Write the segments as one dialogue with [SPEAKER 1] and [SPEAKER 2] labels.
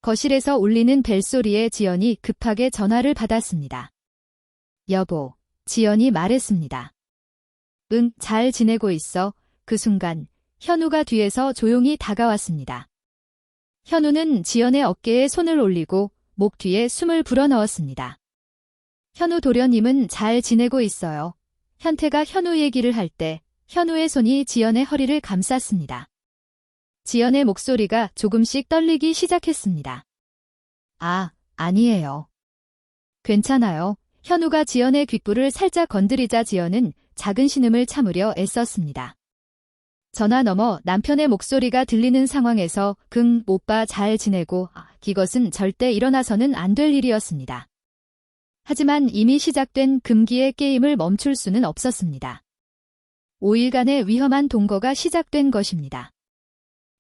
[SPEAKER 1] 거실에서 울리는 벨소리에 지연이 급하게 전화를 받았습니다. 여보, 지연이 말했습니다. 응, 잘 지내고 있어. 그 순간 현우가 뒤에서 조용히 다가왔습니다. 현우는 지연의 어깨에 손을 올리고 목 뒤에 숨을 불어넣었습니다. 현우 도련님은 잘 지내고 있어요. 현태가 현우 얘기를 할 때 현우의 손이 지연의 허리를 감쌌습니다. 지연의 목소리가 조금씩 떨리기 시작했습니다. 아니에요. 괜찮아요. 현우가 지연의 귓불을 살짝 건드리자 지연은 작은 신음을 참으려 애썼습니다. 전화 너머 남편의 목소리가 들리는 상황에서 오빠 잘 지내고 이것은 절대 일어나서는 안 될 일이었습니다. 하지만 이미 시작된 금기의 게임을 멈출 수는 없었습니다. 5일간의 위험한 동거가 시작된 것입니다.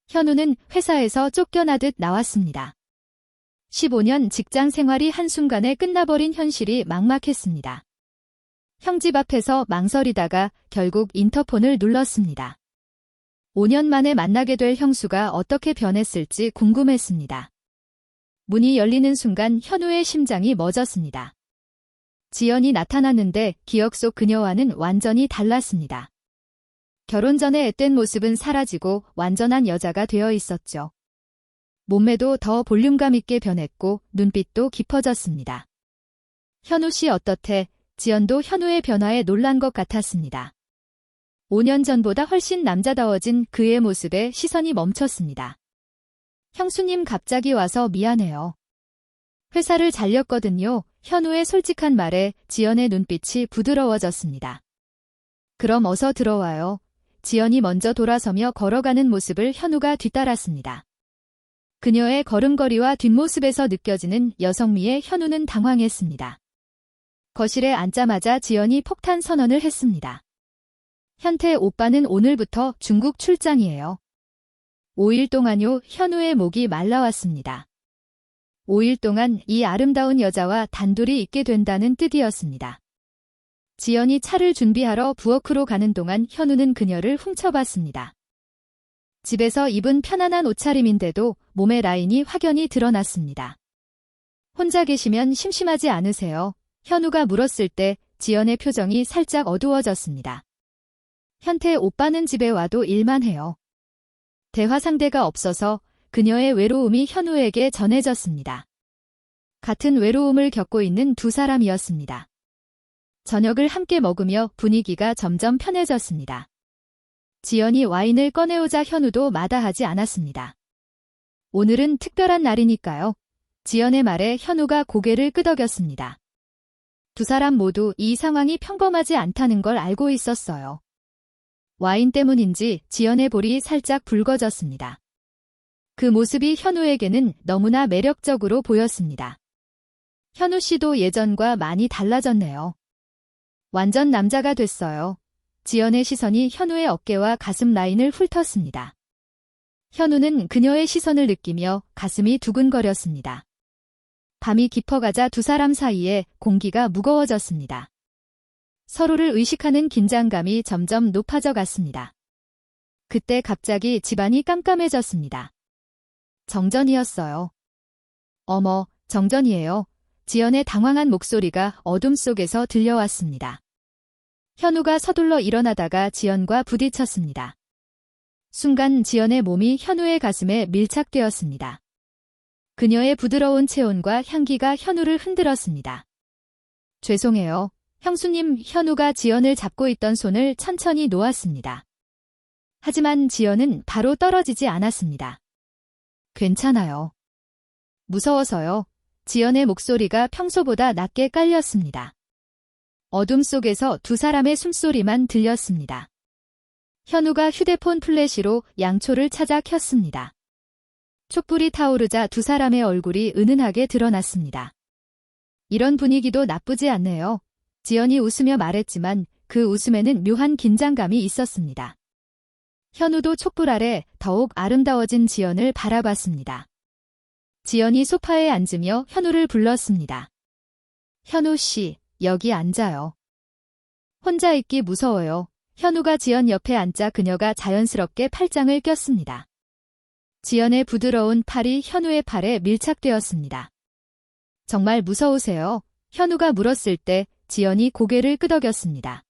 [SPEAKER 1] 현우는 회사에서 쫓겨나듯 나왔습니다. 15년 직장 생활이 한순간에 끝나버린 현실이 막막했습니다. 형 집 앞에서 망설이다가 결국 인터폰을 눌렀습니다. 5년 만에 만나게 될 형수가 어떻게 변했을지 궁금했습니다. 문이 열리는 순간 현우의 심장이 멎었습니다. 지연이 나타났는데 기억 속 그녀와는 완전히 달랐습니다. 결혼 전에 앳된 모습은 사라지고 완전한 여자가 되어 있었죠. 몸매도 더 볼륨감 있게 변했고 눈빛도 깊어졌습니다. 현우 씨 어떻대? 지연도 현우의 변화에 놀란 것 같았습니다. 5년 전보다 훨씬 남자다워진 그의 모습에 시선이 멈췄습니다. 형수님 갑자기 와서 미안해요. 회사를 잘렸거든요. 현우의 솔직한 말에 지연의 눈빛이 부드러워졌습니다. 그럼 어서 들어와요. 지연이 먼저 돌아서며 걸어가는 모습을 현우가 뒤따랐습니다. 그녀의 걸음걸이와 뒷모습에서 느껴지는 여성미에 현우는 당황했습니다. 거실에 앉자마자 지연이 폭탄 선언을 했습니다. 현태 오빠는 오늘부터 중국 출장이에요. 5일 동안요. 현우의 목이 말라왔습니다. 5일 동안 이 아름다운 여자와 단둘이 있게 된다는 뜻이었습니다. 지연이 차를 준비하러 부엌으로 가는 동안 현우는 그녀를 훔쳐봤습니다. 집에서 입은 편안한 옷차림인데도 몸의 라인이 확연히 드러났습니다. 혼자 계시면 심심하지 않으세요? 현우가 물었을 때 지연의 표정이 살짝 어두워졌습니다. 현태 오빠는 집에 와도 일만 해요. 대화 상대가 없어서 그녀의 외로움이 현우에게 전해졌습니다. 같은 외로움을 겪고 있는 두 사람이었습니다. 저녁을 함께 먹으며 분위기가 점점 편해졌습니다. 지연이 와인을 꺼내오자 현우도 마다하지 않았습니다. 오늘은 특별한 날이니까요. 지연의 말에 현우가 고개를 끄덕였습니다. 두 사람 모두 이 상황이 평범하지 않다는 걸 알고 있었어요. 와인 때문인지 지연의 볼이 살짝 붉어졌습니다. 그 모습이 현우에게는 너무나 매력적으로 보였습니다. 현우 씨도 예전과 많이 달라졌네요. 완전 남자가 됐어요. 지연의 시선이 현우의 어깨와 가슴 라인을 훑었습니다. 현우는 그녀의 시선을 느끼며 가슴이 두근거렸습니다. 밤이 깊어가자 두 사람 사이에 공기가 무거워졌습니다. 서로를 의식하는 긴장감이 점점 높아져 갔습니다. 그때 갑자기 집안이 깜깜해졌습니다. 정전이었어요. 어머, 정전이에요. 지연의 당황한 목소리가 어둠 속에서 들려왔습니다. 현우가 서둘러 일어나다가 지연과 부딪혔습니다. 순간 지연의 몸이 현우의 가슴에 밀착되었습니다. 그녀의 부드러운 체온과 향기가 현우를 흔들었습니다. 죄송해요. 형수님. 현우가 지연을 잡고 있던 손을 천천히 놓았습니다. 하지만 지연은 바로 떨어지지 않았습니다. 괜찮아요. 무서워서요. 지연의 목소리가 평소보다 낮게 깔렸습니다. 어둠 속에서 두 사람의 숨소리만 들렸습니다. 현우가 휴대폰 플래시로 양초를 찾아 켰습니다. 촛불이 타오르자 두 사람의 얼굴이 은은하게 드러났습니다. 이런 분위기도 나쁘지 않네요. 지연이 웃으며 말했지만 그 웃음에는 묘한 긴장감이 있었습니다. 현우도 촛불 아래 더욱 아름다워진 지연을 바라봤습니다. 지연이 소파에 앉으며 현우를 불렀습니다. 현우 씨, 여기 앉아요. 혼자 있기 무서워요. 현우가 지연 옆에 앉자 그녀가 자연스럽게 팔짱을 꼈습니다. 지연의 부드러운 팔이 현우의 팔에 밀착되었습니다. 정말 무서우세요? 현우가 물었을 때 지연이 고개를 끄덕였습니다.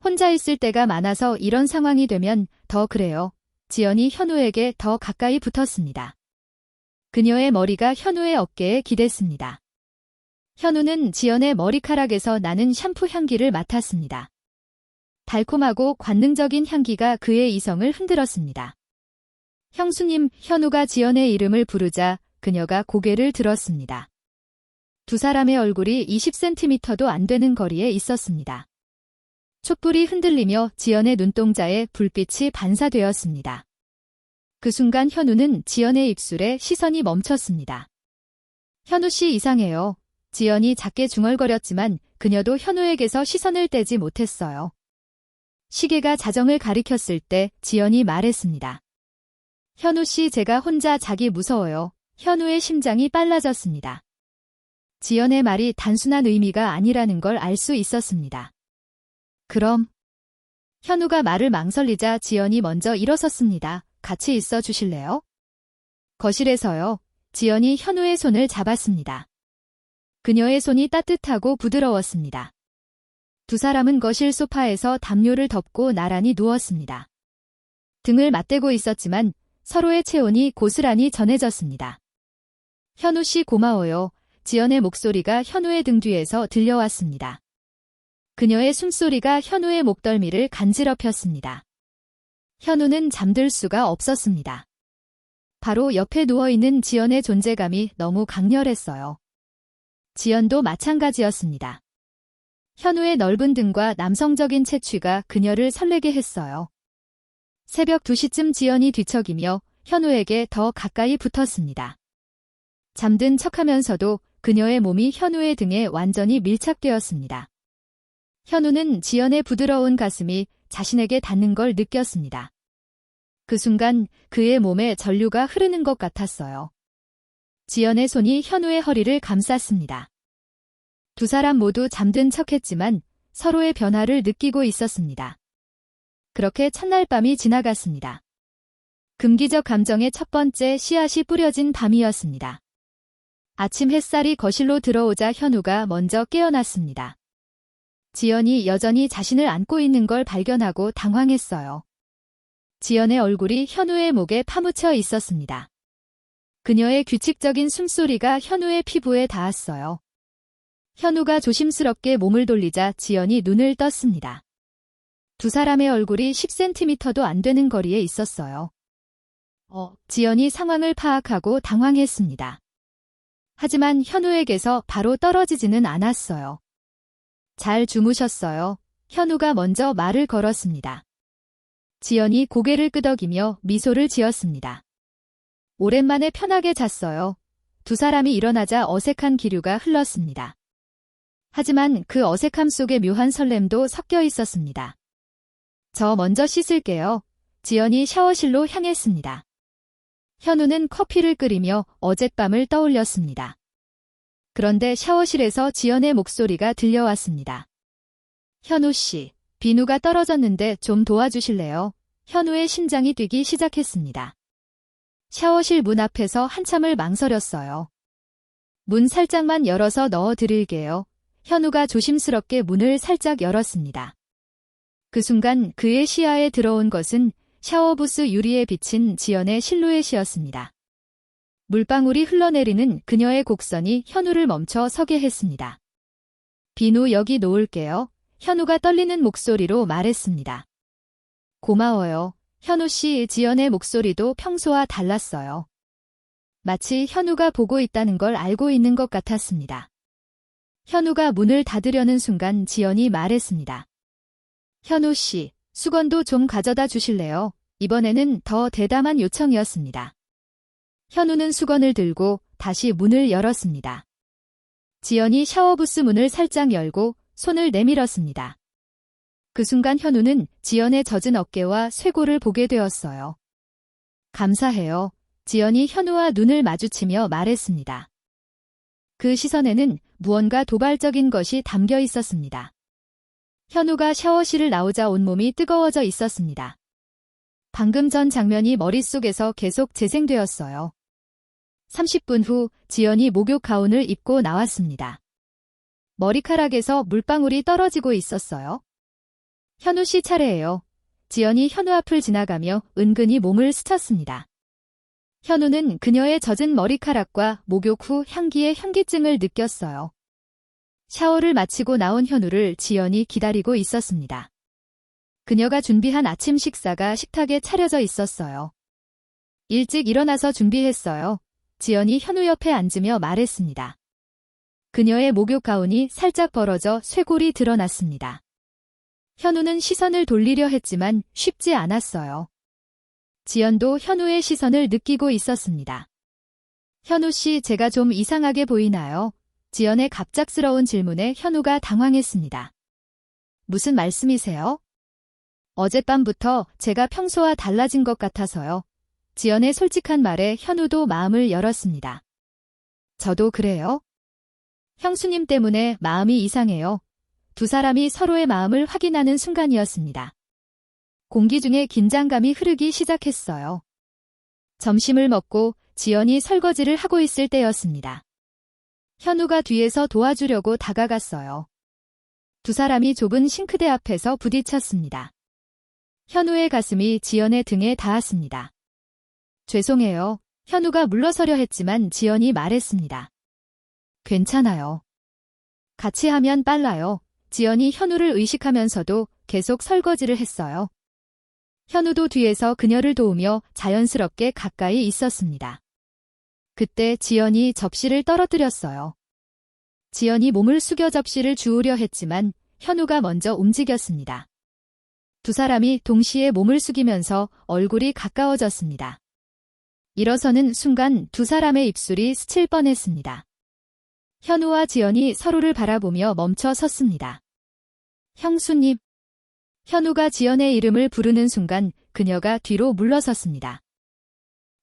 [SPEAKER 1] 혼자 있을 때가 많아서 이런 상황이 되면 더 그래요. 지연이 현우에게 더 가까이 붙었습니다. 그녀의 머리가 현우의 어깨에 기댔습니다. 현우는 지연의 머리카락에서 나는 샴푸 향기를 맡았습니다. 달콤하고 관능적인 향기가 그의 이성을 흔들었습니다. 형수님, 현우가 지연의 이름을 부르자 그녀가 고개를 들었습니다. 두 사람의 얼굴이 20cm도 안 되는 거리에 있었습니다. 촛불이 흔들리며 지연의 눈동자에 불빛이 반사되었습니다. 그 순간 현우는 지연의 입술에 시선이 멈췄습니다. 현우 씨 이상해요. 지연이 작게 중얼거렸지만 그녀도 현우에게서 시선을 떼지 못했어요. 시계가 자정을 가리켰을 때 지연이 말했습니다. 현우 씨, 제가 혼자 자기 무서워요. 현우의 심장이 빨라졌습니다. 지연의 말이 단순한 의미가 아니라는 걸 알 수 있었습니다. 그럼 현우가 말을 망설이자 지연이 먼저 일어섰습니다. 같이 있어 주실래요? 거실에서요. 지연이 현우의 손을 잡았습니다. 그녀의 손이 따뜻하고 부드러웠습니다. 두 사람은 거실 소파에서 담요를 덮고 나란히 누웠습니다. 등을 맞대고 있었지만 서로의 체온이 고스란히 전해졌습니다. 현우 씨 고마워요. 지연의 목소리가 현우의 등 뒤에서 들려왔습니다. 그녀의 숨소리가 현우의 목덜미를 간지럽혔습니다. 현우는 잠들 수가 없었습니다. 바로 옆에 누워있는 지연의 존재감이 너무 강렬했어요. 지연도 마찬가지였습니다. 현우의 넓은 등과 남성적인 체취가 그녀를 설레게 했어요. 새벽 2시쯤 지연이 뒤척이며 현우에게 더 가까이 붙었습니다. 잠든 척하면서도 그녀의 몸이 현우의 등에 완전히 밀착되었습니다. 현우는 지연의 부드러운 가슴이 자신에게 닿는 걸 느꼈습니다. 그 순간 그의 몸에 전류가 흐르는 것 같았어요. 지연의 손이 현우의 허리를 감쌌습니다. 두 사람 모두 잠든 척했지만 서로의 변화를 느끼고 있었습니다. 그렇게 첫날 밤이 지나갔습니다. 금기적 감정의 첫 번째 씨앗이 뿌려진 밤이었습니다. 아침 햇살이 거실로 들어오자 현우가 먼저 깨어났습니다. 지연이 여전히 자신을 안고 있는 걸 발견하고 당황했어요. 지연의 얼굴이 현우의 목에 파묻혀 있었습니다. 그녀의 규칙적인 숨소리가 현우의 피부에 닿았어요. 현우가 조심스럽게 몸을 돌리자 지연이 눈을 떴습니다. 두 사람의 얼굴이 10cm도 안 되는 거리에 있었어요. 지연이 상황을 파악하고 당황했습니다. 하지만 현우에게서 바로 떨어지지는 않았어요. 잘 주무셨어요. 현우가 먼저 말을 걸었습니다. 지연이 고개를 끄덕이며 미소를 지었습니다. 오랜만에 편하게 잤어요. 두 사람이 일어나자 어색한 기류가 흘렀습니다. 하지만 그 어색함 속에 묘한 설렘도 섞여 있었습니다. 저 먼저 씻을게요. 지연이 샤워실로 향했습니다. 현우는 커피를 끓이며 어젯밤을 떠올렸습니다. 그런데 샤워실에서 지연의 목소리가 들려왔습니다. 현우 씨, 비누가 떨어졌는데 좀 도와주실래요? 현우의 심장이 뛰기 시작했습니다. 샤워실 문 앞에서 한참을 망설였어요. 문 살짝만 열어서 넣어드릴게요. 현우가 조심스럽게 문을 살짝 열었습니다. 그 순간 그의 시야에 들어온 것은 샤워부스 유리에 비친 지연의 실루엣이었습니다. 물방울이 흘러내리는 그녀의 곡선이 현우를 멈춰 서게 했습니다. 비누 여기 놓을게요. 현우가 떨리는 목소리로 말했습니다. 고마워요. 현우 씨, 지연의 목소리도 평소와 달랐어요. 마치 현우가 보고 있다는 걸 알고 있는 것 같았습니다. 현우가 문을 닫으려는 순간 지연이 말했습니다. 현우 씨, 수건도 좀 가져다 주실래요? 이번에는 더 대담한 요청이었습니다. 현우는 수건을 들고 다시 문을 열었습니다. 지연이 샤워부스 문을 살짝 열고 손을 내밀었습니다. 그 순간 현우는 지연의 젖은 어깨와 쇄골을 보게 되었어요. 감사해요. 지연이 현우와 눈을 마주치며 말했습니다. 그 시선에는 무언가 도발적인 것이 담겨 있었습니다. 현우가 샤워실을 나오자 온몸이 뜨거워져 있었습니다. 방금 전 장면이 머릿속에서 계속 재생되었어요. 30분 후 지연이 목욕 가운을 입고 나왔습니다. 머리카락에서 물방울이 떨어지고 있었어요. 현우 씨 차례예요. 지연이 현우 앞을 지나가며 은근히 몸을 스쳤습니다. 현우는 그녀의 젖은 머리카락과 목욕 후 향기의 현기증을 느꼈어요. 샤워를 마치고 나온 현우를 지연이 기다리고 있었습니다. 그녀가 준비한 아침 식사가 식탁에 차려져 있었어요. 일찍 일어나서 준비했어요. 지연이 현우 옆에 앉으며 말했습니다. 그녀의 목욕 가운이 살짝 벌어져 쇄골이 드러났습니다. 현우는 시선을 돌리려 했지만 쉽지 않았어요. 지연도 현우의 시선을 느끼고 있었습니다. 현우 씨, 제가 좀 이상하게 보이나요? 지연의 갑작스러운 질문에 현우가 당황했습니다. 무슨 말씀이세요? 어젯밤부터 제가 평소와 달라진 것 같아서요. 지연의 솔직한 말에 현우도 마음을 열었습니다. 저도 그래요. 형수님 때문에 마음이 이상해요. 두 사람이 서로의 마음을 확인하는 순간이었습니다. 공기 중에 긴장감이 흐르기 시작했어요. 점심을 먹고 지연이 설거지를 하고 있을 때였습니다. 현우가 뒤에서 도와주려고 다가갔어요. 두 사람이 좁은 싱크대 앞에서 부딪혔습니다. 현우의 가슴이 지연의 등에 닿았습니다. 죄송해요. 현우가 물러서려 했지만 지연이 말했습니다. 괜찮아요. 같이 하면 빨라요. 지연이 현우를 의식하면서도 계속 설거지를 했어요. 현우도 뒤에서 그녀를 도우며 자연스럽게 가까이 있었습니다. 그때 지연이 접시를 떨어뜨렸어요. 지연이 몸을 숙여 접시를 주우려 했지만 현우가 먼저 움직였습니다. 두 사람이 동시에 몸을 숙이면서 얼굴이 가까워졌습니다. 일어서는 순간 두 사람의 입술이 스칠 뻔했습니다. 현우와 지연이 서로를 바라보며 멈춰 섰습니다. 형수님. 현우가 지연의 이름을 부르는 순간 그녀가 뒤로 물러섰습니다.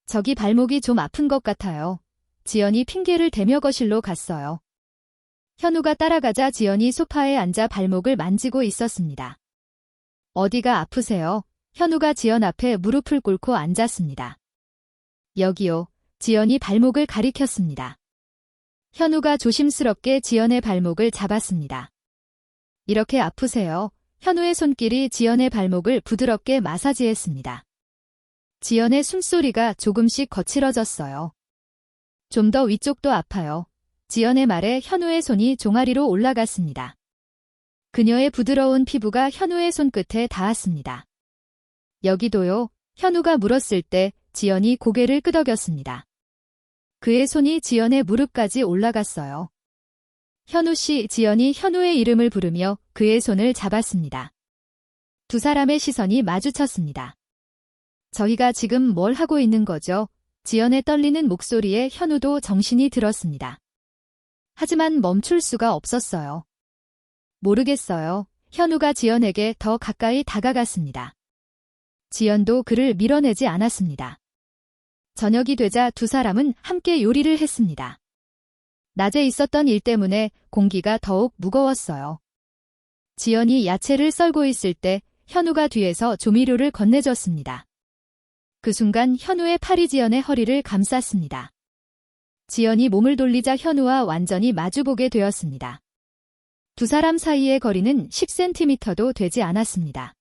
[SPEAKER 1] 저기 발목이 좀 아픈 것 같아요. 지연이 핑계를 대며 거실로 갔어요. 현우가 따라가자 지연이 소파에 앉아 발목을 만지고 있었습니다. 어디가 아프세요? 현우가 지연 앞에 무릎을 꿇고 앉았습니다. 여기요. 지연이 발목을 가리켰습니다. 현우가 조심스럽게 지연의 발목을 잡았습니다. 이렇게 아프세요? 현우의 손길이 지연의 발목을 부드럽게 마사지했습니다. 지연의 숨소리가 조금씩 거칠어졌어요. 좀 더 위쪽도 아파요. 지연의 말에 현우의 손이 종아리로 올라갔습니다. 그녀의 부드러운 피부가 현우의 손끝에 닿았습니다. 여기도요? 현우가 물었을 때 지연이 고개를 끄덕였습니다. 그의 손이 지연의 무릎까지 올라갔어요. 현우 씨, 지연이 현우의 이름을 부르며 그의 손을 잡았습니다. 두 사람의 시선이 마주쳤습니다. 저희가 지금 뭘 하고 있는 거죠? 지연의 떨리는 목소리에 현우도 정신이 들었습니다. 하지만 멈출 수가 없었어요. 모르겠어요. 현우가 지연에게 더 가까이 다가갔습니다. 지연도 그를 밀어내지 않았습니다. 저녁이 되자 두 사람은 함께 요리를 했습니다. 낮에 있었던 일 때문에 공기가 더욱 무거웠어요. 지연이 야채를 썰고 있을 때 현우가 뒤에서 조미료를 건네줬습니다. 그 순간 현우의 팔이 지연의 허리를 감쌌습니다. 지연이 몸을 돌리자 현우와 완전히 마주보게 되었습니다. 두 사람 사이의 거리는 10cm도 되지 않았습니다.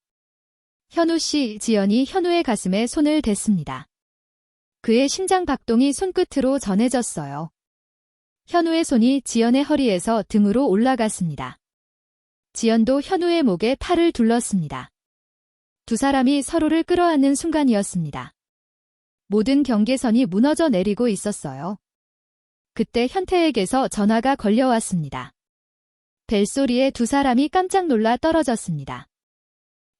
[SPEAKER 1] 현우 씨, 지연이 현우의 가슴에 손을 댔습니다. 그의 심장 박동이 손끝으로 전해졌어요. 현우의 손이 지연의 허리에서 등으로 올라갔습니다. 지연도 현우의 목에 팔을 둘렀습니다. 두 사람이 서로를 끌어안는 순간이었습니다. 모든 경계선이 무너져 내리고 있었어요. 그때 현태에게서 전화가 걸려왔습니다. 벨소리에 두 사람이 깜짝 놀라 떨어졌습니다.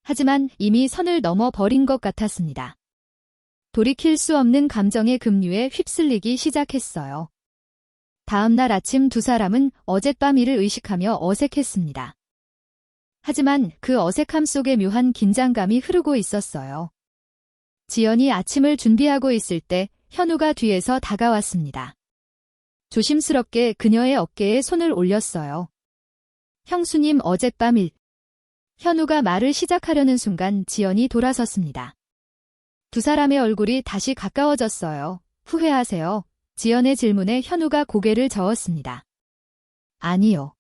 [SPEAKER 1] 하지만 이미 선을 넘어 버린 것 같았습니다. 돌이킬 수 없는 감정의 급류에 휩쓸리기 시작했어요. 다음 날 아침 두 사람은 어젯밤 일을 의식하며 어색했습니다. 하지만 그 어색함 속에 묘한 긴장감이 흐르고 있었어요. 지연이 아침을 준비하고 있을 때 현우가 뒤에서 다가왔습니다. 조심스럽게 그녀의 어깨에 손을 올렸어요. 형수님, 어젯밤 일. 현우가 말을 시작하려는 순간 지연이 돌아섰습니다. 두 사람의 얼굴이 다시 가까워졌어요. 후회하세요? 지연의 질문에 현우가 고개를 저었습니다. 아니요.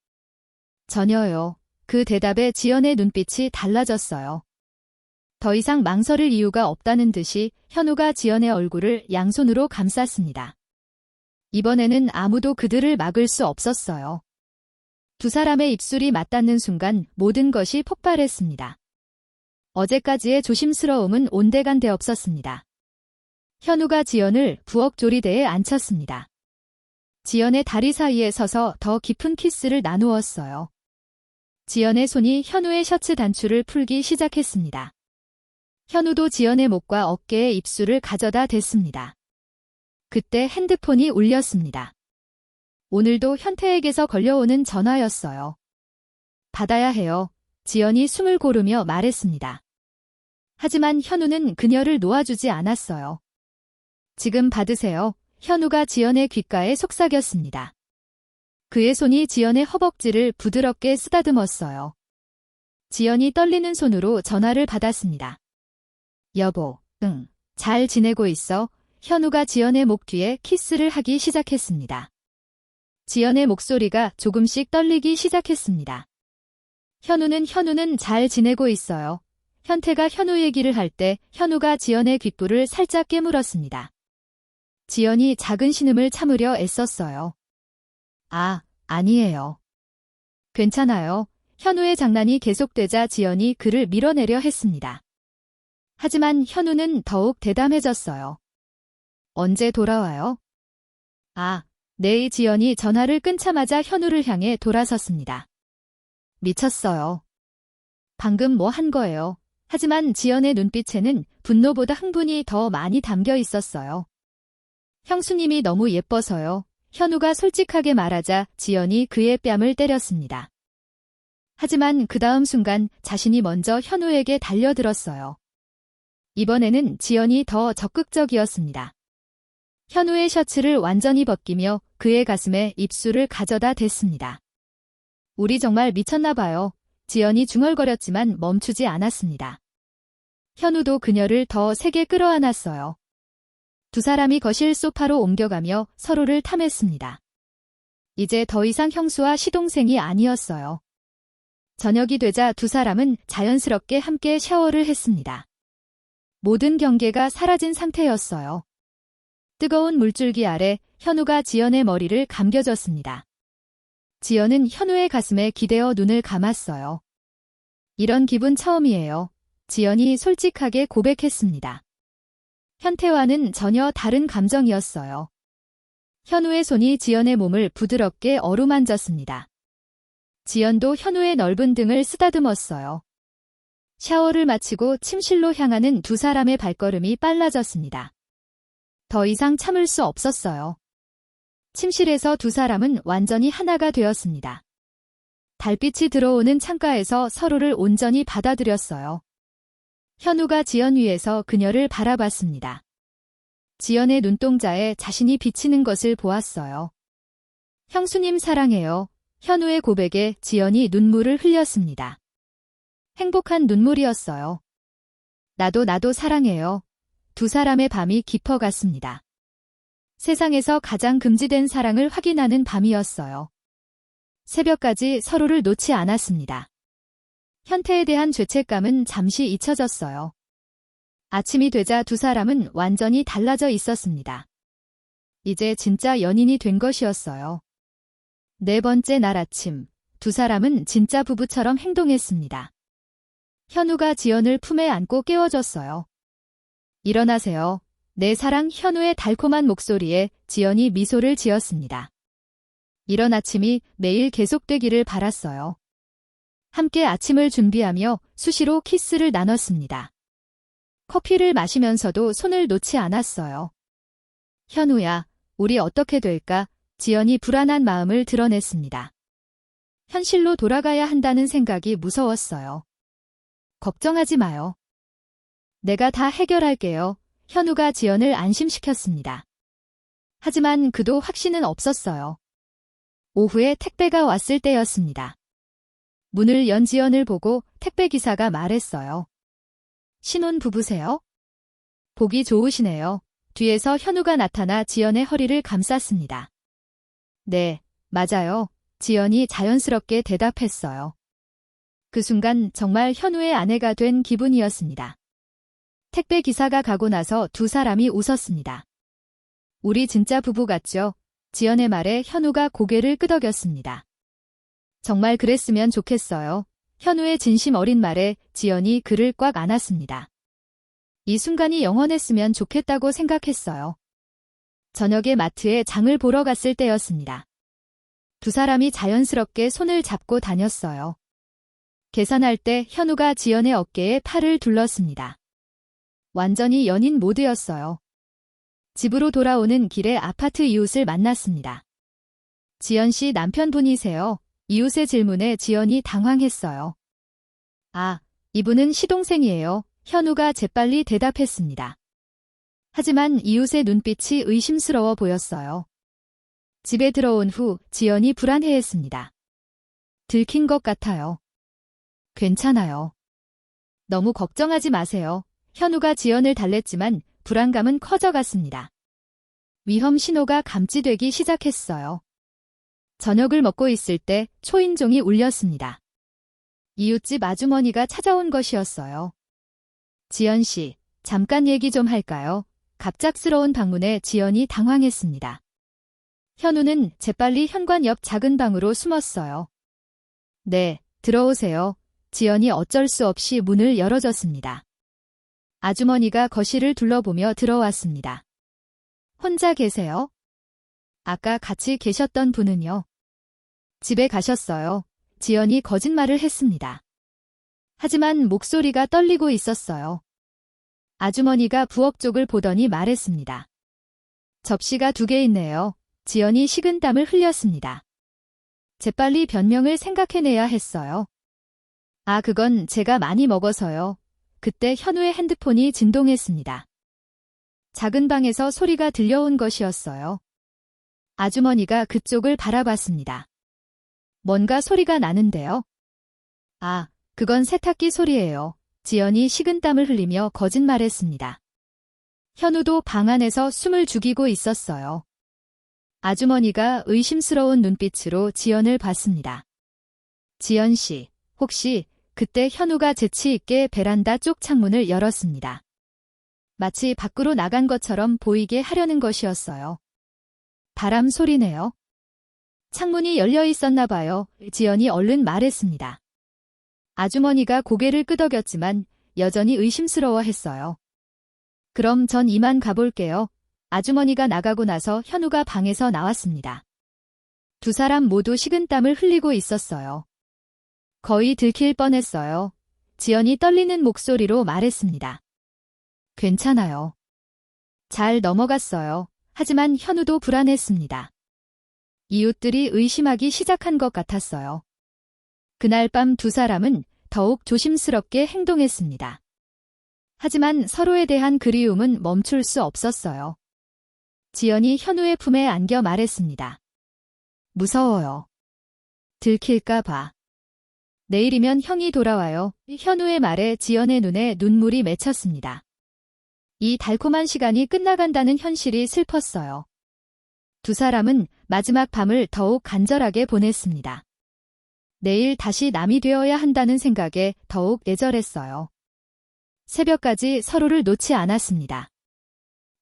[SPEAKER 1] 전혀요. 그 대답에 지연의 눈빛이 달라졌어요. 더 이상 망설일 이유가 없다는 듯이 현우가 지연의 얼굴을 양손으로 감쌌습니다. 이번에는 아무도 그들을 막을 수 없었어요. 두 사람의 입술이 맞닿는 순간 모든 것이 폭발했습니다. 어제까지의 조심스러움은 온데간데 없었습니다. 현우가 지연을 부엌 조리대에 앉혔습니다. 지연의 다리 사이에 서서 더 깊은 키스를 나누었어요. 지연의 손이 현우의 셔츠 단추를 풀기 시작했습니다. 현우도 지연의 목과 어깨에 입술을 가져다 댔습니다. 그때 핸드폰이 울렸습니다. 오늘도 현태에게서 걸려오는 전화였어요. 받아야 해요. 지연이 숨을 고르며 말했습니다. 하지만 현우는 그녀를 놓아주지 않았어요. 지금 받으세요. 현우가 지연의 귓가에 속삭였습니다. 그의 손이 지연의 허벅지를 부드럽게 쓰다듬었어요. 지연이 떨리는 손으로 전화를 받았습니다. 여보, 응, 잘 지내고 있어? 현우가 지연의 목 뒤에 키스를 하기 시작했습니다. 지연의 목소리가 조금씩 떨리기 시작했습니다. 현우는 잘 지내고 있어요. 현태가 현우 얘기를 할 때 현우가 지연의 귓불을 살짝 깨물었습니다. 지연이 작은 신음을 참으려 애썼어요. 아니에요. 괜찮아요. 현우의 장난이 계속되자 지연이 그를 밀어내려 했습니다. 하지만 현우는 더욱 대담해졌어요. 언제 돌아와요? 내일. 지연이 전화를 끊자마자 현우를 향해 돌아섰습니다. 미쳤어요. 방금 뭐 한 거예요? 하지만 지연의 눈빛에는 분노보다 흥분이 더 많이 담겨 있었어요. 형수님이 너무 예뻐서요. 현우가 솔직하게 말하자 지연이 그의 뺨을 때렸습니다. 하지만 그 다음 순간 자신이 먼저 현우에게 달려들었어요. 이번에는 지연이 더 적극적이었습니다. 현우의 셔츠를 완전히 벗기며 그의 가슴에 입술을 가져다 댔습니다. 우리 정말 미쳤나 봐요. 지연이 중얼거렸지만 멈추지 않았습니다. 현우도 그녀를 더 세게 끌어안았어요. 두 사람이 거실 소파로 옮겨가며 서로를 탐했습니다. 이제 더 이상 형수와 시동생이 아니었어요. 저녁이 되자 두 사람은 자연스럽게 함께 샤워를 했습니다. 모든 경계가 사라진 상태였어요. 뜨거운 물줄기 아래 현우가 지연의 머리를 감겨줬습니다. 지연은 현우의 가슴에 기대어 눈을 감았어요. 이런 기분 처음이에요. 지연이 솔직하게 고백했습니다. 현태와는 전혀 다른 감정이었어요. 현우의 손이 지연의 몸을 부드럽게 어루만졌습니다. 지연도 현우의 넓은 등을 쓰다듬었어요. 샤워를 마치고 침실로 향하는 두 사람의 발걸음이 빨라졌습니다. 더 이상 참을 수 없었어요. 침실에서 두 사람은 완전히 하나가 되었습니다. 달빛이 들어오는 창가에서 서로를 온전히 받아들였어요. 현우가 지연 위에서 그녀를 바라봤습니다. 지연의 눈동자에 자신이 비치는 것을 보았어요. 형수님 사랑해요. 현우의 고백에 지연이 눈물을 흘렸습니다. 행복한 눈물이었어요. 나도 사랑해요. 두 사람의 밤이 깊어갔습니다. 세상에서 가장 금지된 사랑을 확인하는 밤이었어요. 새벽까지 서로를 놓지 않았습니다. 현태에 대한 죄책감은 잠시 잊혀졌어요. 아침이 되자 두 사람은 완전히 달라져 있었습니다. 이제 진짜 연인이 된 것이었어요. 네 번째 날 아침, 두 사람은 진짜 부부처럼 행동했습니다. 현우가 지연을 품에 안고 깨워줬어요. 일어나세요. 내 사랑. 현우의 달콤한 목소리에 지연이 미소를 지었습니다. 이런 아침이 매일 계속되기를 바랐어요. 함께 아침을 준비하며 수시로 키스를 나눴습니다. 커피를 마시면서도 손을 놓지 않았어요. 현우야, 우리 어떻게 될까? 지연이 불안한 마음을 드러냈습니다. 현실로 돌아가야 한다는 생각이 무서웠어요. 걱정하지 마요. 내가 다 해결할게요. 현우가 지연을 안심시켰습니다. 하지만 그도 확신은 없었어요. 오후에 택배가 왔을 때였습니다. 문을 연 지연을 보고 택배기사가 말했어요. 신혼 부부세요? 보기 좋으시네요. 뒤에서 현우가 나타나 지연의 허리를 감쌌습니다. 네, 맞아요. 지연이 자연스럽게 대답했어요. 그 순간 정말 현우의 아내가 된 기분이었습니다. 택배 기사가 가고 나서 두 사람이 웃었습니다. 우리 진짜 부부 같죠? 지연의 말에 현우가 고개를 끄덕였습니다. 정말 그랬으면 좋겠어요. 현우의 진심 어린 말에 지연이 그를 꽉 안았습니다. 이 순간이 영원했으면 좋겠다고 생각했어요. 저녁에 마트에 장을 보러 갔을 때였습니다. 두 사람이 자연스럽게 손을 잡고 다녔어요. 계산할 때 현우가 지연의 어깨에 팔을 둘렀습니다. 완전히 연인 모드였어요. 집으로 돌아오는 길에 아파트 이웃을 만났습니다. 지연 씨 남편분이세요? 이웃의 질문에 지연이 당황했어요. 아, 이분은 시동생이에요. 현우가 재빨리 대답했습니다. 하지만 이웃의 눈빛이 의심스러워 보였어요. 집에 들어온 후 지연이 불안해했습니다. 들킨 것 같아요. 괜찮아요. 너무 걱정하지 마세요. 현우가 지연을 달랬지만 불안감은 커져갔습니다. 위험 신호가 감지되기 시작했어요. 저녁을 먹고 있을 때 초인종이 울렸습니다. 이웃집 아주머니가 찾아온 것이었어요. 지연 씨, 잠깐 얘기 좀 할까요? 갑작스러운 방문에 지연이 당황했습니다. 현우는 재빨리 현관 옆 작은 방으로 숨었어요. 네, 들어오세요. 지연이 어쩔 수 없이 문을 열어줬습니다. 아주머니가 거실을 둘러보며 들어왔습니다. 혼자 계세요? 아까 같이 계셨던 분은요? 집에 가셨어요. 지연이 거짓말을 했습니다. 하지만 목소리가 떨리고 있었어요. 아주머니가 부엌 쪽을 보더니 말했습니다. 접시가 2개 있네요. 지연이 식은땀을 흘렸습니다. 재빨리 변명을 생각해내야 했어요. 아, 그건 제가 많이 먹어서요. 그때 현우의 핸드폰이 진동했습니다. 작은 방에서 소리가 들려온 것이었어요. 아주머니가 그쪽을 바라봤습니다. 뭔가 소리가 나는데요. 아, 그건 세탁기 소리예요. 지연이 식은땀을 흘리며 거짓말했습니다. 현우도 방 안에서 숨을 죽이고 있었어요. 아주머니가 의심스러운 눈빛으로 지연을 봤습니다. 지연 씨, 혹시 그때 현우가 재치 있게 베란다 쪽 창문을 열었습니다. 마치 밖으로 나간 것처럼 보이게 하려는 것이었어요. 바람 소리네요. 창문이 열려 있었나 봐요. 지연이 얼른 말했습니다. 아주머니가 고개를 끄덕였지만 여전히 의심스러워했어요. 그럼 전 이만 가볼게요. 아주머니가 나가고 나서 현우가 방에서 나왔습니다. 두 사람 모두 식은땀을 흘리고 있었어요. 거의 들킬 뻔했어요. 지연이 떨리는 목소리로 말했습니다. 괜찮아요. 잘 넘어갔어요. 하지만 현우도 불안했습니다. 이웃들이 의심하기 시작한 것 같았어요. 그날 밤 두 사람은 더욱 조심스럽게 행동했습니다. 하지만 서로에 대한 그리움은 멈출 수 없었어요. 지연이 현우의 품에 안겨 말했습니다. 무서워요. 들킬까 봐. 내일이면 형이 돌아와요. 현우의 말에 지연의 눈에 눈물이 맺혔습니다. 이 달콤한 시간이 끝나간다는 현실이 슬펐어요. 두 사람은 마지막 밤을 더욱 간절하게 보냈습니다. 내일 다시 남이 되어야 한다는 생각에 더욱 애절했어요. 새벽까지 서로를 놓지 않았습니다.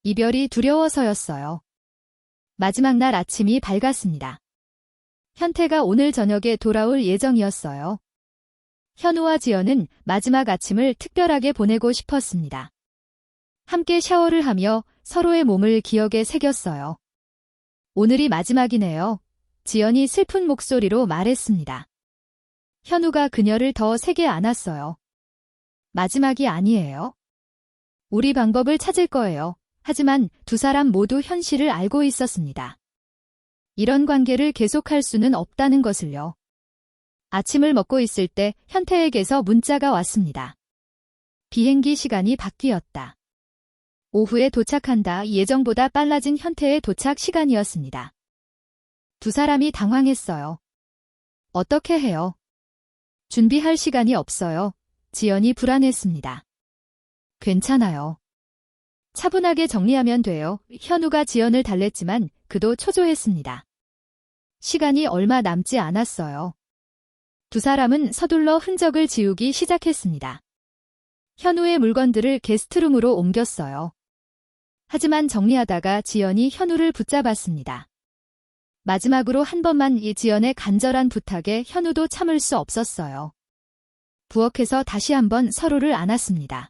[SPEAKER 1] 이별이 두려워서였어요. 마지막 날 아침이 밝았습니다. 현태가 오늘 저녁에 돌아올 예정이었어요. 현우와 지연은 마지막 아침을 특별하게 보내고 싶었습니다. 함께 샤워를 하며 서로의 몸을 기억에 새겼어요. 오늘이 마지막이네요. 지연이 슬픈 목소리로 말했습니다. 현우가 그녀를 더 세게 안았어요. 마지막이 아니에요. 우리 방법을 찾을 거예요. 하지만 두 사람 모두 현실을 알고 있었습니다. 이런 관계를 계속할 수는 없다는 것을요. 아침을 먹고 있을 때 현태에게서 문자가 왔습니다. 비행기 시간이 바뀌었다. 오후에 도착한다. 예정보다 빨라진 현태의 도착 시간이었습니다. 두 사람이 당황했어요. 어떻게 해요? 준비할 시간이 없어요. 지연이 불안했습니다. 괜찮아요. 차분하게 정리하면 돼요. 현우가 지연을 달랬지만 그도 초조했습니다. 시간이 얼마 남지 않았어요. 두 사람은 서둘러 흔적을 지우기 시작했습니다. 현우의 물건들을 게스트룸으로 옮겼어요. 하지만 정리하다가 지연이 현우를 붙잡았습니다. 마지막으로 한 번만 이 지연의 간절한 부탁에 현우도 참을 수 없었어요. 부엌에서 다시 한번 서로를 안았습니다.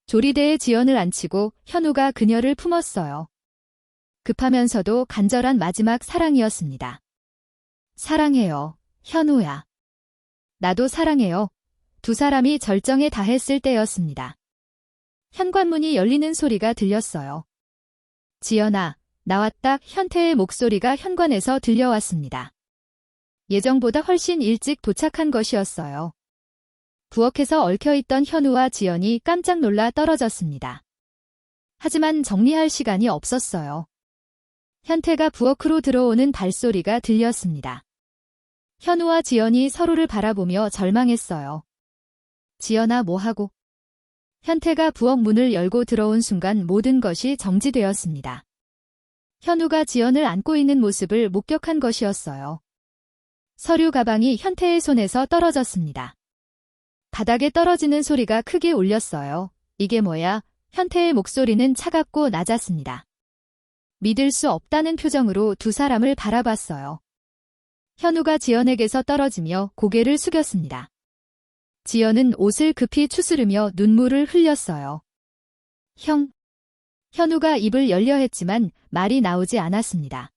[SPEAKER 1] 조리대에 지연을 앉히고 현우가 그녀를 품었어요. 급하면서도 간절한 마지막 사랑이었습니다. 사랑해요, 현우야. 나도 사랑해요. 두 사람이 절정에 다했을 때였습니다. 현관문이 열리는 소리가 들렸어요. 지연아, 나왔다. 현태의 목소리가 현관에서 들려왔습니다. 예정보다 훨씬 일찍 도착한 것이었어요. 부엌에서 얽혀있던 현우와 지연이 깜짝 놀라 떨어졌습니다. 하지만 정리할 시간이 없었어요. 현태가 부엌으로 들어오는 발소리가 들렸습니다. 현우와 지연이 서로를 바라보며 절망했어요. 지연아, 뭐하고? 현태가 부엌 문을 열고 들어온 순간 모든 것이 정지되었습니다. 현우가 지연을 안고 있는 모습을 목격한 것이었어요. 서류 가방이 현태의 손에서 떨어졌습니다. 바닥에 떨어지는 소리가 크게 울렸어요. 이게 뭐야? 현태의 목소리는 차갑고 낮았습니다. 믿을 수 없다는 표정으로 두 사람을 바라봤어요. 현우가 지연에게서 떨어지며 고개를 숙였습니다. 지연은 옷을 급히 추스르며 눈물을 흘렸어요. 현우가 입을 열려 했지만 말이 나오지 않았습니다.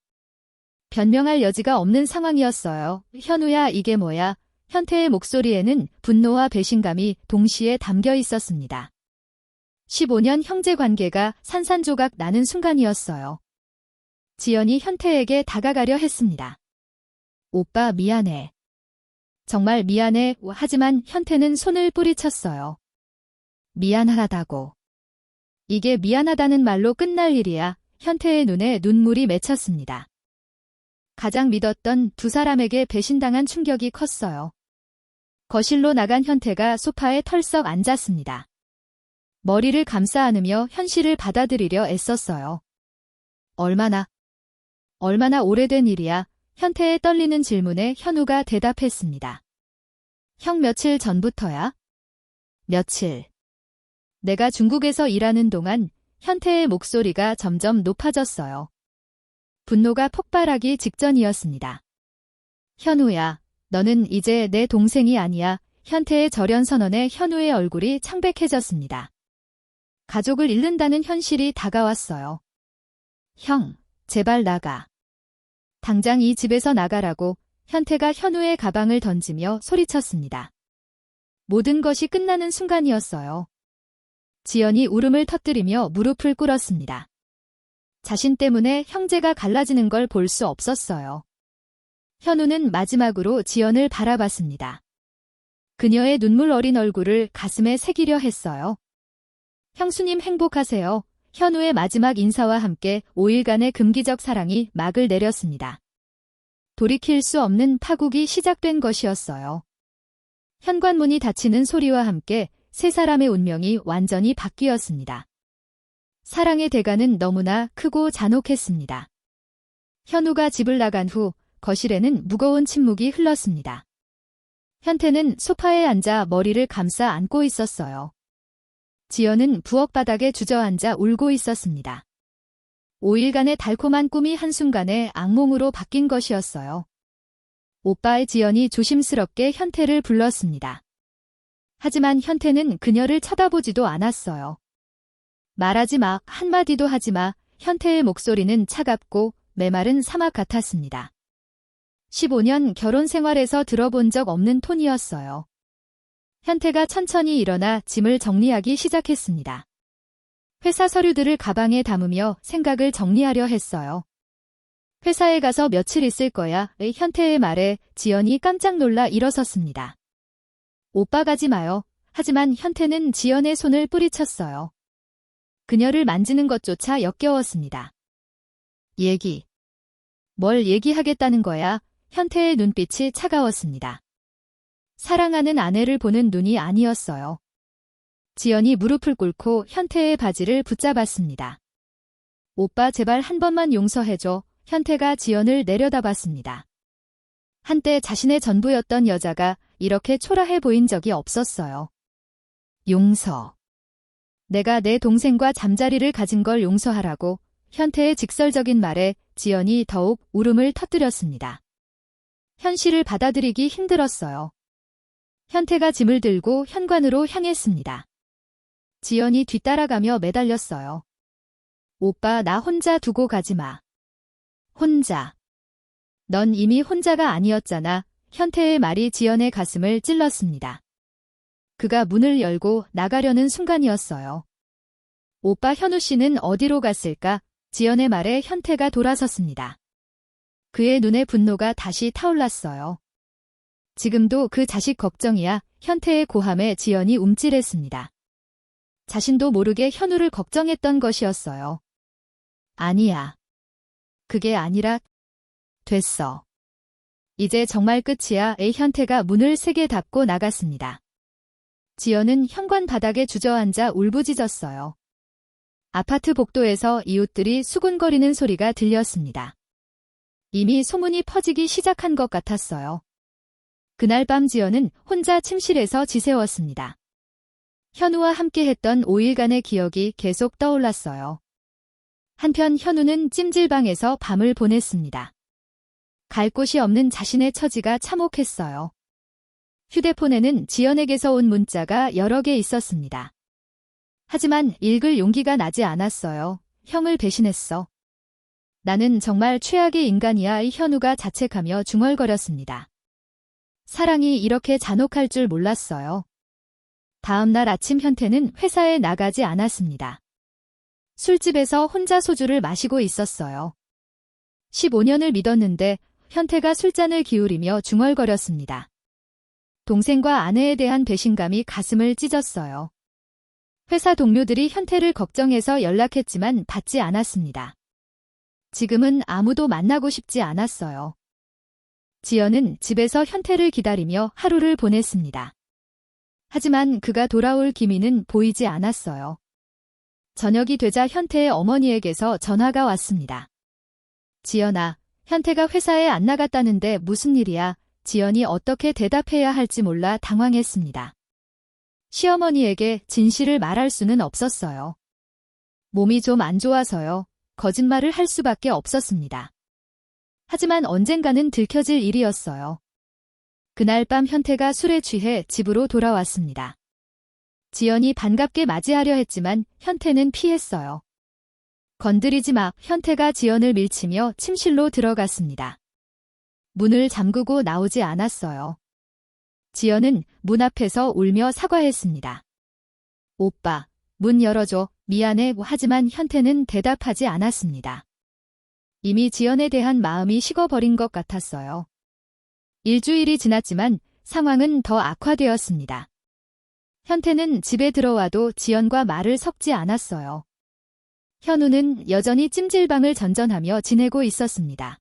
[SPEAKER 1] 변명할 여지가 없는 상황이었어요. 현우야, 이게 뭐야? 현태의 목소리에는 분노와 배신감이 동시에 담겨 있었습니다. 15년 형제 관계가 산산조각 나는 순간이었어요. 지연이 현태에게 다가가려 했습니다. 오빠, 미안해. 정말 미안해. 하지만 현태는 손을 뿌리쳤어요. 미안하다고. 이게 미안하다는 말로 끝날 일이야. 현태의 눈에 눈물이 맺혔습니다. 가장 믿었던 두 사람에게 배신당한 충격이 컸어요. 거실로 나간 현태가 소파에 털썩 앉았습니다. 머리를 감싸 안으며 현실을 받아들이려 애썼어요. 얼마나 오래된 일이야? 현태의 떨리는 질문에 현우가 대답했습니다. 형, 며칠 전부터야? 며칠. 내가 중국에서 일하는 동안 현태의 목소리가 점점 높아졌어요. 분노가 폭발하기 직전이었습니다. 현우야, 너는 이제 내 동생이 아니야. 현태의 절연 선언에 현우의 얼굴이 창백해졌습니다. 가족을 잃는다는 현실이 다가왔어요. 형, 제발 나가. 당장 이 집에서 나가라고. 현태가 현우의 가방을 던지며 소리쳤습니다. 모든 것이 끝나는 순간이었어요. 지연이 울음을 터뜨리며 무릎을 꿇었습니다. 자신 때문에 형제가 갈라지는 걸 볼 수 없었어요. 현우는 마지막으로 지연을 바라봤습니다. 그녀의 눈물 어린 얼굴을 가슴에 새기려 했어요. 형수님, 행복하세요. 현우의 마지막 인사와 함께 5일간의 금기적 사랑이 막을 내렸습니다. 돌이킬 수 없는 파국이 시작된 것이었어요. 현관문이 닫히는 소리와 함께 세 사람의 운명이 완전히 바뀌었습니다. 사랑의 대가는 너무나 크고 잔혹했습니다. 현우가 집을 나간 후 거실에는 무거운 침묵이 흘렀습니다. 현태는 소파에 앉아 머리를 감싸 안고 있었어요. 지연은 부엌 바닥에 주저앉아 울고 있었습니다. 5일간의 달콤한 꿈이 한순간에 악몽으로 바뀐 것이었어요. 오빠의 지연이 조심스럽게 현태를 불렀습니다. 하지만 현태는 그녀를 쳐다보지도 않았어요. 말하지 마, 한마디도 하지 마. 현태의 목소리는 차갑고 메마른 사막 같았습니다. 15년 결혼 생활에서 들어본 적 없는 톤이었어요. 현태가 천천히 일어나 짐을 정리하기 시작했습니다. 회사 서류들을 가방에 담으며 생각을 정리하려 했어요. 회사에 가서 며칠 있을 거야. 현태의 말에 지연이 깜짝 놀라 일어섰습니다. 오빠, 가지 마요. 하지만 현태는 지연의 손을 뿌리쳤어요. 그녀를 만지는 것조차 역겨웠습니다. 뭘 얘기하겠다는 거야? 현태의 눈빛이 차가웠습니다. 사랑하는 아내를 보는 눈이 아니었어요. 지연이 무릎을 꿇고 현태의 바지를 붙잡았습니다. 오빠 제발 한 번만 용서해줘. 현태가 지연을 내려다봤습니다. 한때 자신의 전부였던 여자가 이렇게 초라해 보인 적이 없었어요. 용서. 내가 내 동생과 잠자리를 가진 걸 용서하라고. 현태의 직설적인 말에 지연이 더욱 울음을 터뜨렸습니다. 현실을 받아들이기 힘들었어요. 현태가 짐을 들고 현관으로 향했습니다. 지연이 뒤따라가며 매달렸어요. 오빠 나 혼자 두고 가지 마. 혼자. 넌 이미 혼자가 아니었잖아. 현태의 말이 지연의 가슴을 찔렀습니다. 그가 문을 열고 나가려는 순간이었어요. 오빠 현우 씨는 어디로 갔을까? 지연의 말에 현태가 돌아섰습니다. 그의 눈에 분노가 다시 타올랐어요. 지금도 그 자식 걱정이야. 현태의 고함에 지연이 움찔했습니다. 자신도 모르게 현우를 걱정했던 것이었어요. 아니야. 그게 아니라 됐어. 이제 정말 끝이야. 현태가 문을 세게 닫고 나갔습니다. 지연은 현관 바닥에 주저앉아 울부짖었어요. 아파트 복도에서 이웃들이 수군거리는 소리가 들렸습니다. 이미 소문이 퍼지기 시작한 것 같았어요. 그날 밤 지연은 혼자 침실에서 지새웠습니다. 현우와 함께했던 5일간의 기억이 계속 떠올랐어요. 한편 현우는 찜질방에서 밤을 보냈습니다. 갈 곳이 없는 자신의 처지가 참혹했어요. 휴대폰에는 지연에게서 온 문자가 여러 개 있었습니다. 하지만 읽을 용기가 나지 않았어요. 형을 배신했어. 나는 정말 최악의 인간이야. 현우가 자책하며 중얼거렸습니다. 사랑이 이렇게 잔혹할 줄 몰랐어요. 다음 날 아침 현태는 회사에 나가지 않았습니다. 술집에서 혼자 소주를 마시고 있었어요. 15년을 믿었는데 현태가 술잔을 기울이며 중얼거렸습니다. 동생과 아내에 대한 배신감이 가슴을 찢었어요. 회사 동료들이 현태를 걱정해서 연락했지만 받지 않았습니다. 지금은 아무도 만나고 싶지 않았어요. 지연은 집에서 현태를 기다리며 하루를 보냈습니다. 하지만 그가 돌아올 기미는 보이지 않았어요. 저녁이 되자 현태의 어머니에게서 전화가 왔습니다. 지연아, 현태가 회사에 안 나갔다는데 무슨 일이야? 지연이 어떻게 대답해야 할지 몰라 당황했습니다. 시어머니에게 진실을 말할 수는 없었어요. 몸이 좀 안 좋아서요. 거짓말을 할 수밖에 없었습니다. 하지만 언젠가는 들켜질 일이었어요. 그날 밤 현태가 술에 취해 집으로 돌아왔습니다. 지연이 반갑게 맞이하려 했지만 현태는 피했어요. 건드리지 마. 현태가 지연을 밀치며 침실로 들어갔습니다. 문을 잠그고 나오지 않았어요. 지연은 문 앞에서 울며 사과했습니다. 오빠, 문 열어줘. 미안해. 하지만 현태는 대답하지 않았습니다. 이미 지연에 대한 마음이 식어버린 것 같았어요. 일주일이 지났지만 상황은 더 악화되었습니다. 현태는 집에 들어와도 지연과 말을 섞지 않았어요. 현우는 여전히 찜질방을 전전하며 지내고 있었습니다.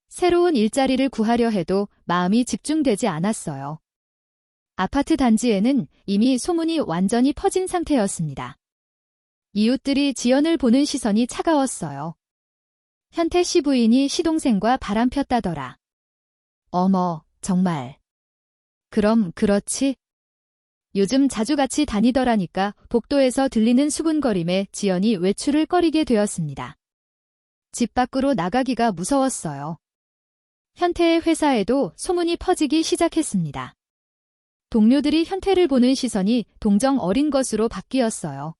[SPEAKER 1] 새로운 일자리를 구하려 해도 마음이 집중되지 않았어요. 아파트 단지에는 이미 소문이 완전히 퍼진 상태였습니다. 이웃들이 지연을 보는 시선이 차가웠어요. 현태 씨 부인이 시동생과 바람폈다더라. 어머, 정말. 그럼 그렇지? 요즘 자주 같이 다니더라니까. 복도에서 들리는 수군거림에 지연이 외출을 꺼리게 되었습니다. 집 밖으로 나가기가 무서웠어요. 현태의 회사에도 소문이 퍼지기 시작했습니다. 동료들이 현태를 보는 시선이 동정 어린 것으로 바뀌었어요.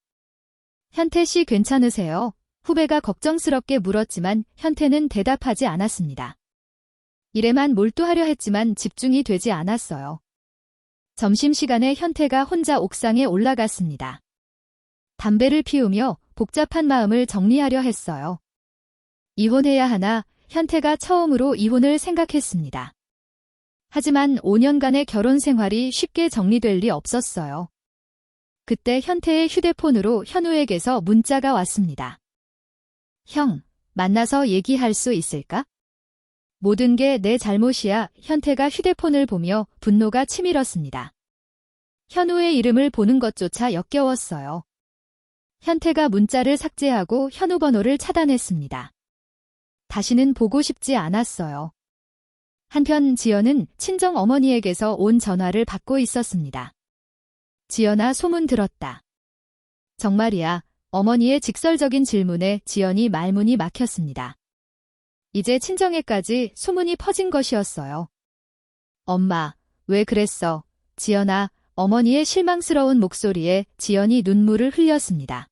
[SPEAKER 1] 현태 씨 괜찮으세요? 후배가 걱정스럽게 물었지만 현태는 대답하지 않았습니다. 일에만 몰두하려 했지만 집중이 되지 않았어요. 점심시간에 현태가 혼자 옥상에 올라갔습니다. 담배를 피우며 복잡한 마음을 정리하려 했어요. 이혼해야 하나? 현태가 처음으로 이혼을 생각했습니다. 하지만 5년간의 결혼 생활이 쉽게 정리될 리 없었어요. 그때 현태의 휴대폰으로 현우에게서 문자가 왔습니다. 형, 만나서 얘기할 수 있을까? 모든 게 내 잘못이야. 현태가 휴대폰을 보며 분노가 치밀었습니다. 현우의 이름을 보는 것조차 역겨웠어요. 현태가 문자를 삭제하고 현우 번호를 차단했습니다. 다시는 보고 싶지 않았어요. 한편 지연은 친정 어머니에게서 온 전화를 받고 있었습니다. 지연아, 소문 들었다. 정말이야. 어머니의 직설적인 질문에 지연이 말문이 막혔습니다. 이제 친정에까지 소문이 퍼진 것이었어요. 엄마, 왜 그랬어? 지연아, 어머니의 실망스러운 목소리에 지연이 눈물을 흘렸습니다.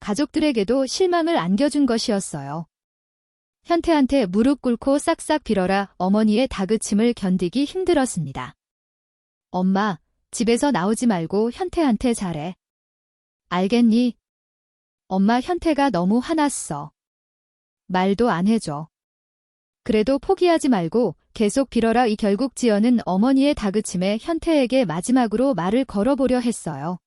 [SPEAKER 1] 가족들에게도 실망을 안겨준 것이었어요. 현태한테 무릎 꿇고 싹싹 빌어라 어머니의 다그침을 견디기 힘들었습니다. 엄마, 집에서 나오지 말고 현태한테 잘해. 알겠니? 엄마, 현태가 너무 화났어. 말도 안 해줘. 그래도 포기하지 말고 계속 빌어라. 결국 지연은 어머니의 다그침에 현태에게 마지막으로 말을 걸어보려 했어요.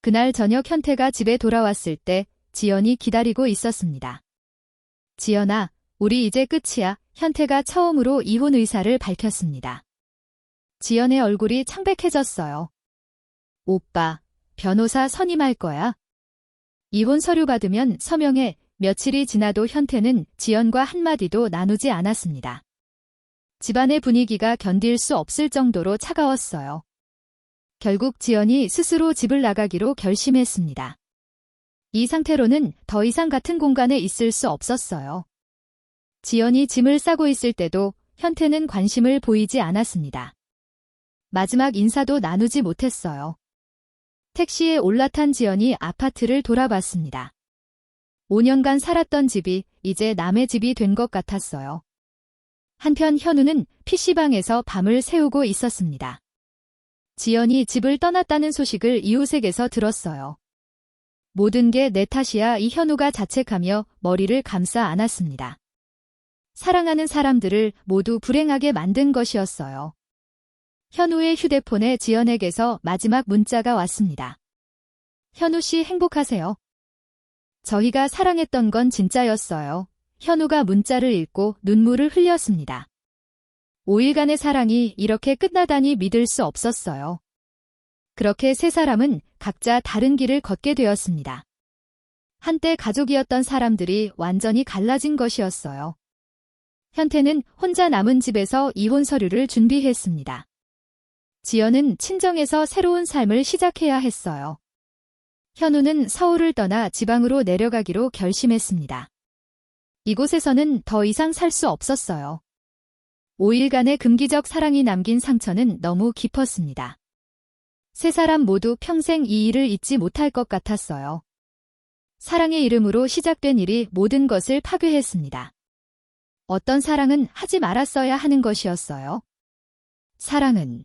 [SPEAKER 1] 그날 저녁 현태가 집에 돌아왔을 때 지연이 기다리고 있었습니다. 지연아, 우리 이제 끝이야. 현태가 처음으로 이혼 의사를 밝혔습니다. 지연의 얼굴이 창백해졌어요. 오빠, 변호사 선임할 거야? 이혼 서류 받으면 서명해. 며칠이 지나도 현태는 지연과 한마디도 나누지 않았습니다. 집안의 분위기가 견딜 수 없을 정도로 차가웠어요. 결국 지연이 스스로 집을 나가기로 결심했습니다. 이 상태로는 더 이상 같은 공간에 있을 수 없었어요. 지연이 짐을 싸고 있을 때도 현태는 관심을 보이지 않았습니다. 마지막 인사도 나누지 못했어요. 택시에 올라탄 지연이 아파트를 돌아봤습니다. 5년간 살았던 집이 이제 남의 집이 된 것 같았어요. 한편 현우는 PC방에서 밤을 새우고 있었습니다. 지연이 집을 떠났다는 소식을 이웃에게서 들었어요. 모든 게 내 탓이야. 이 현우가 자책하며 머리를 감싸 안았습니다. 사랑하는 사람들을 모두 불행하게 만든 것이었어요. 현우의 휴대폰에 지연에게서 마지막 문자가 왔습니다. 현우 씨, 행복하세요? 저희가 사랑했던 건 진짜였어요. 현우가 문자를 읽고 눈물을 흘렸습니다. 5일간의 사랑이 이렇게 끝나다니 믿을 수 없었어요. 그렇게 세 사람은 각자 다른 길을 걷게 되었습니다. 한때 가족이었던 사람들이 완전히 갈라진 것이었어요. 현태는 혼자 남은 집에서 이혼 서류를 준비했습니다. 지연은 친정에서 새로운 삶을 시작해야 했어요. 현우는 서울을 떠나 지방으로 내려가기로 결심했습니다. 이곳에서는 더 이상 살 수 없었어요. 5일간의 금기적 사랑이 남긴 상처는 너무 깊었습니다. 세 사람 모두 평생 이 일을 잊지 못할 것 같았어요. 사랑의 이름으로 시작된 일이 모든 것을 파괴했습니다. 어떤 사랑은 하지 말았어야 하는 것이었어요. 사랑은